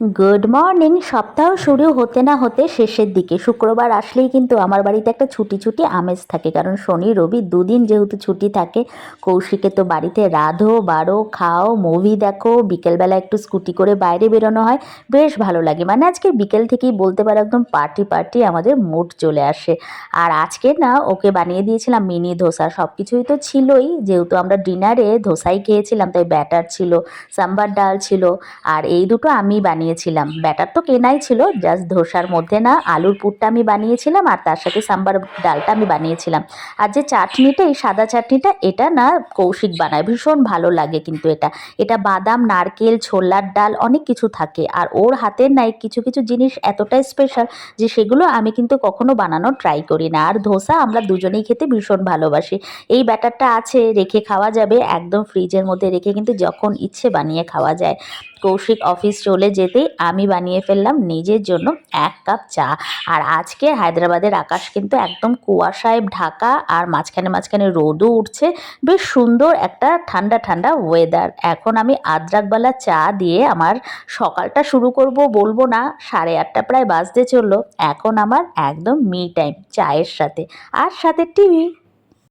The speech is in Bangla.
Good morning. সপ্তাহ শুরু হতে না হতে শেষের দিকে শুক্রবার আসলেই কিন্তু আমার বাড়িতে একটা ছুটি ছুটি আমেজ থাকে, কারণ শনি রবি দুদিন যেহেতু ছুটি থাকে। কৌশিকে তো বাড়িতে রাঁধো বাড়ো খাও মুভি দেখো, বিকেলবেলা একটু স্কুটি করে বাইরে বেরোনো হয়, বেশ ভালো লাগে। মানে আজকে বিকেল থেকেই বলতে পারো একদম পার্টি পার্টি আমাদের মুড চলে আসে। আর আজকে না ওকে বানিয়ে দিয়েছিলাম মিনি ধোসা, সব কিছুই তো ছিলই, যেহেতু আমরা ডিনারে ধোসাই খেয়েছিলাম তাই ব্যাটার ছিল, সাম্বার ডাল ছিল, আর এই দুটো আমি বানিয়েছিলাম। ব্যাটার তো কেনাই ছিল, জাস্ট ধোসার মধ্যে না আলুর পুরটা আমি বানিয়েছিলাম আর তার সাথে সাম্বার ডালটা আমি বানিয়েছিলাম। আর যে চাটনিটা, এই সাদা চাটনিটা, এটা না কৌশিক বানায়, ভীষণ ভালো লাগে কিন্তু এটা এটা বাদাম নারকেল ছোলার ডাল অনেক কিছু থাকে, আর ওর হাতের নাই কিছু কিছু জিনিস এতটাই স্পেশাল যে সেগুলো আমি কিন্তু কখনো বানানোর ট্রাই করি না। আর ধোসা আমরা দুজনেই খেতে ভীষণ ভালোবাসি। এই ব্যাটারটা আছে, রেখে খাওয়া যাবে, একদম ফ্রিজের মধ্যে রেখে কিন্তু যখন ইচ্ছে বানিয়ে খাওয়া যায়। কৌশিক অফিস চলে যেতেই আমি বানিয়ে ফেললাম নিজের জন্য 1 কাপ চা। আর আজকে হায়দ্রাবাদের আকাশ কিন্তু একদম কুয়াশায় ঢাকা, আর মাঝখানে মাঝখানে রোদও উঠছে, বেশ সুন্দর একটা ঠান্ডা ঠান্ডা ওয়েদার। এখন আমি আদ্রাকবালা চা দিয়ে আমার সকালটা শুরু করব বলবো না, 8:30 প্রায় বাজতে চললো। এখন আমার একদম মি টাইম চায়ের সাথে, আর সাথে টিভি।